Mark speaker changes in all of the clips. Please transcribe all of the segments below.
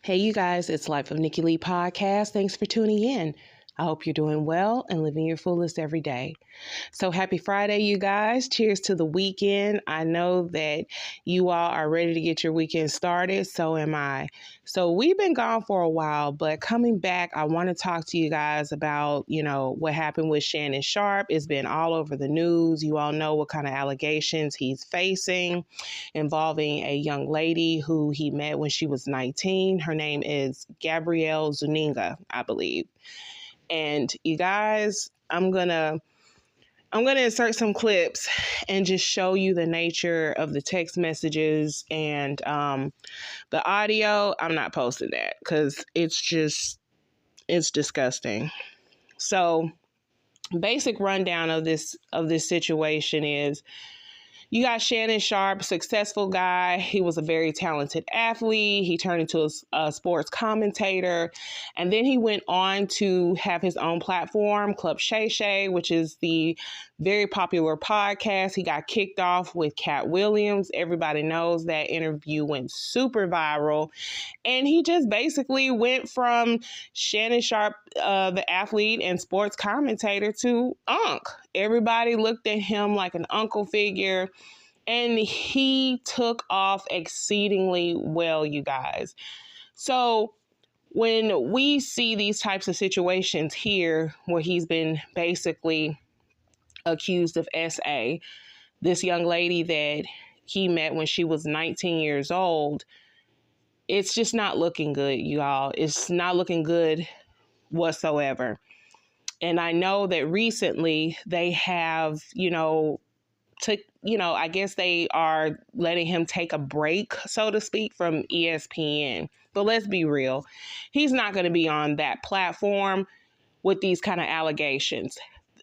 Speaker 1: Hey, you guys, it's Life of Nikki Lee podcast. Thanks for tuning in. I hope you're doing well and living your fullest every day. So happy Friday, you guys. Cheers to the weekend. I know that you all are ready to get your weekend started. So am I. So we've been gone for a while, but coming back, I want to talk to you guys about, what happened with Shannon Sharpe. It's been all over the news. You all know what kind of allegations he's facing involving a young lady who he met when she was 19. Her name is Gabrielle Zuniga, I believe. And you guys, I'm gonna insert some clips and just show you the nature of the text messages and the audio. I'm not posting that because it's disgusting. So, basic rundown of this situation is you got Shannon Sharpe, successful guy. He was a very talented athlete. He turned into a sports commentator. And then he went on to have his own platform, Club Shay Shay, which is the very popular podcast. He got kicked off with Cat Williams. Everybody knows that interview went super viral. And he just basically went from Shannon Sharpe, the athlete and sports commentator, to Unc. Everybody looked at him like an uncle figure. And he took off exceedingly well, you guys. So when we see these types of situations here where he's been basically accused of SA, this young lady that he met when she was 19 years old, it's just not looking good, you all. It's not looking good whatsoever. And I know that recently they have, I guess they are letting him take a break, so to speak, from ESPN. But let's be real. He's not going to be on that platform with these kind of allegations.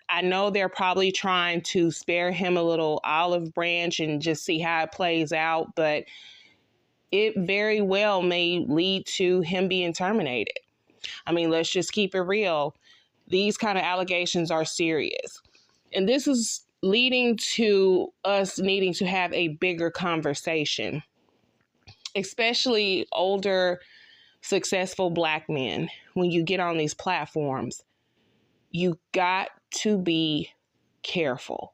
Speaker 1: I know they're probably trying to spare him a little olive branch and just see how it plays out, but it very well may lead to him being terminated. I mean, let's just keep it real. These kind of allegations are serious. And this is leading to us needing to have a bigger conversation, especially older, successful Black men. When you get on these platforms, you got to be careful.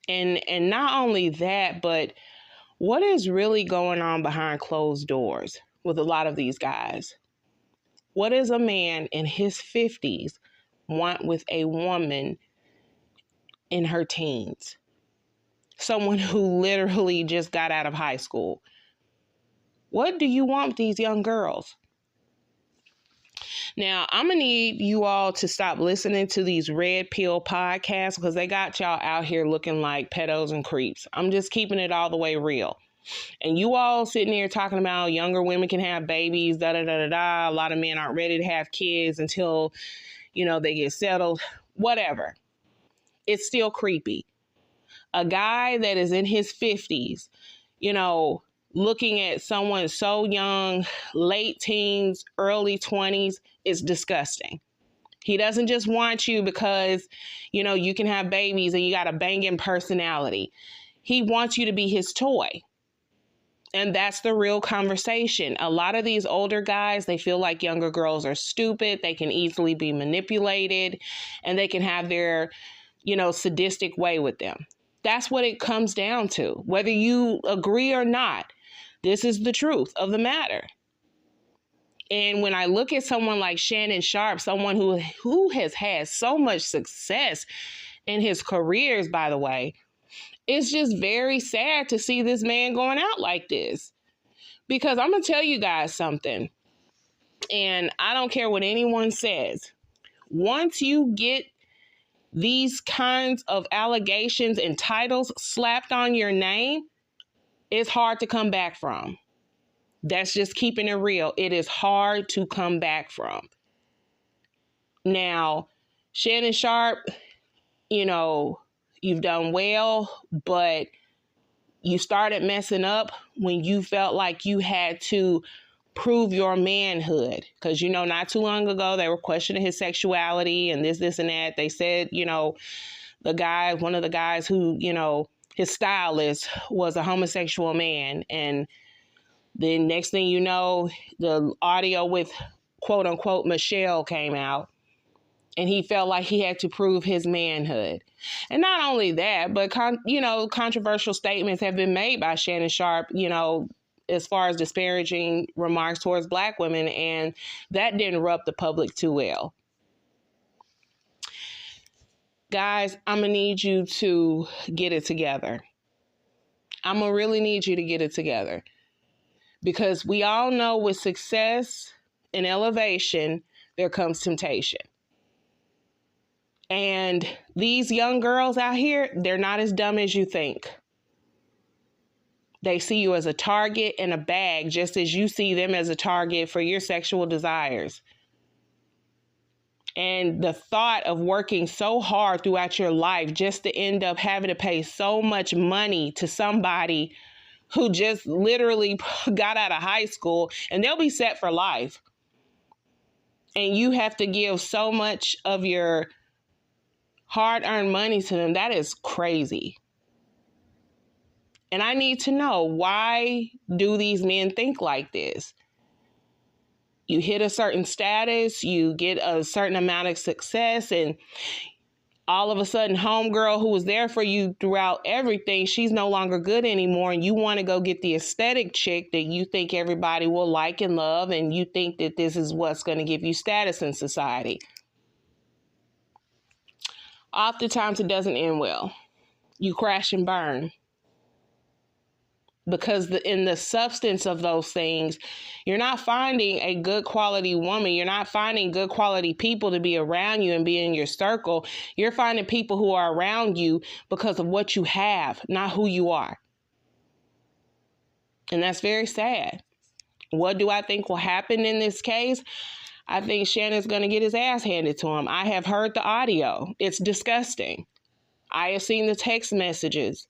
Speaker 1: And not only that, but what is really going on behind closed doors with a lot of these guys? What does a man in his 50s want with a woman in her teens? Someone who literally just got out of high school. What do you want with these young girls? Now, I'm going to need you all to stop listening to these red pill podcasts because they got y'all out here looking like pedos and creeps. I'm just keeping it all the way real. And you all sitting here talking about younger women can have babies, da-da-da-da-da. A lot of men aren't ready to have kids until, they get settled. Whatever. It's still creepy. A guy that is in his 50s, looking at someone so young, late teens, early 20s, is disgusting. He doesn't just want you because, you can have babies and you got a banging personality. He wants you to be his toy. And that's the real conversation. A lot of these older guys, they feel like younger girls are stupid. They can easily be manipulated and they can have their, sadistic way with them. That's what it comes down to. Whether you agree or not, this is the truth of the matter. And when I look at someone like Shannon Sharpe, someone who has had so much success in his careers, by the way, it's just very sad to see this man going out like this. Because I'm going to tell you guys something, and I don't care what anyone says. Once you get these kinds of allegations and titles slapped on your name, it's hard to come back from. That's just keeping it real. It is hard to come back from. Now, Shannon Sharpe, you've done well, but you started messing up when you felt like you had to prove your manhood. Because, not too long ago, they were questioning his sexuality and this and that. They said, one of the guys who, his stylist was a homosexual man. And Then next thing you know, the audio with quote unquote Michelle came out, and he felt like he had to prove his manhood. And not only that, but controversial statements have been made by Shannon Sharpe, as far as disparaging remarks towards Black women, and that didn't rub the public too well. Guys, I'm going to need you to get it together. I'm going to really need you to get it together. Because we all know with success and elevation, there comes temptation. And these young girls out here, they're not as dumb as you think. They see you as a target and a bag, just as you see them as a target for your sexual desires. And the thought of working so hard throughout your life just to end up having to pay so much money to somebody who just literally got out of high school, and they'll be set for life. And you have to give so much of your hard-earned money to them. That is crazy. And I need to know, why do these men think like this? You hit a certain status, you get a certain amount of success, and all of a sudden, homegirl who was there for you throughout everything, she's no longer good anymore, and you want to go get the aesthetic chick that you think everybody will like and love, and you think that this is what's going to give you status in society. Oftentimes, it doesn't end well. You crash and burn. Because in the substance of those things, you're not finding a good quality woman. You're not finding good quality people to be around you and be in your circle. You're finding people who are around you because of what you have, not who you are. And that's very sad. What do I think will happen in this case? I think Shannon's going to get his ass handed to him. I have heard the audio. It's disgusting. I have seen the text messages.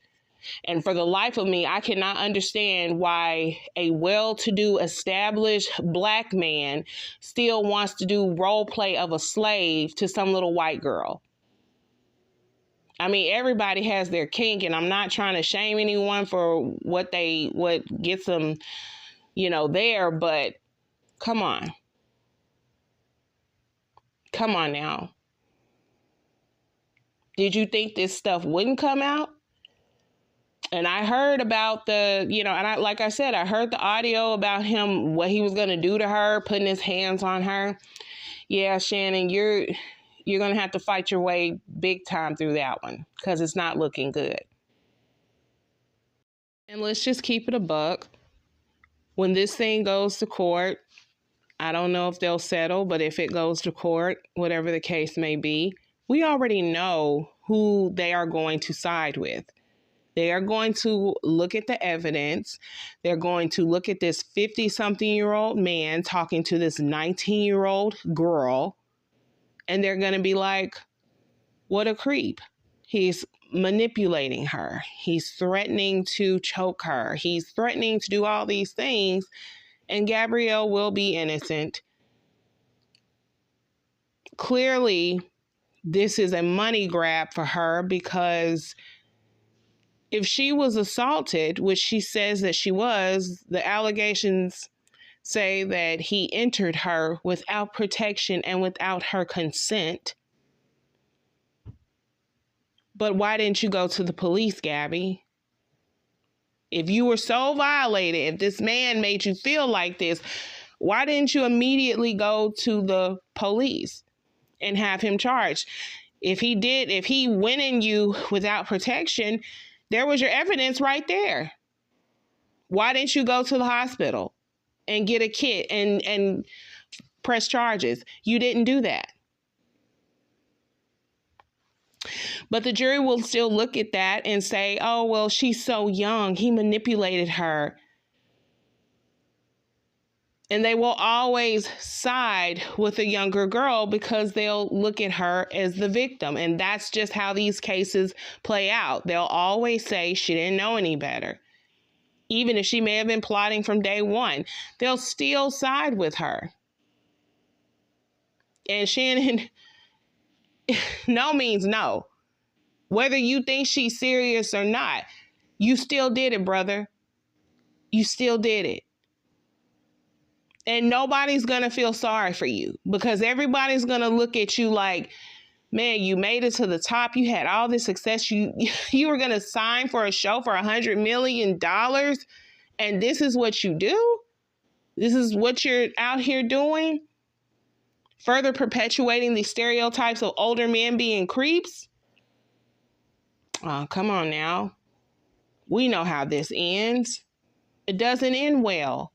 Speaker 1: And for the life of me, I cannot understand why a well-to-do, established Black man still wants to do role play of a slave to some little white girl. I mean, everybody has their kink, and I'm not trying to shame anyone for what gets them, there, but come on. Come on now. Did you think this stuff wouldn't come out? And I heard about like I said, I heard the audio about him, what he was going to do to her, putting his hands on her. Yeah, Shannon, you're going to have to fight your way big time through that one, because it's not looking good. And let's just keep it a buck. When this thing goes to court, I don't know if they'll settle, but if it goes to court, whatever the case may be, we already know who they are going to side with. They are going to look at the evidence. They're going to look at this 50-something-year-old man talking to this 19-year-old girl, and they're going to be like, what a creep. He's manipulating her. He's threatening to choke her. He's threatening to do all these things, and Gabrielle will be innocent. Clearly, this is a money grab for her, because if she was assaulted, which she says that she was, the allegations say that he entered her without protection and without her consent. But why didn't you go to the police, Gabby? If you were so violated, if this man made you feel like this, why didn't you immediately go to the police and have him charged? If he went in you without protection, there was your evidence right there. Why didn't you go to the hospital and get a kit and press charges? You didn't do that. But the jury will still look at that and say, oh, well, she's so young. He manipulated her. And they will always side with a younger girl because they'll look at her as the victim. And that's just how these cases play out. They'll always say she didn't know any better. Even if she may have been plotting from day one, they'll still side with her. And Shannon, no means no. Whether you think she's serious or not, you still did it, brother. You still did it. And nobody's going to feel sorry for you because everybody's going to look at you like, man, you made it to the top. You had all this success. You were going to sign for a show for $100 million. And this is what you do? This is what you're out here doing? Further perpetuating the stereotypes of older men being creeps? Oh, come on now. We know how this ends. It doesn't end well.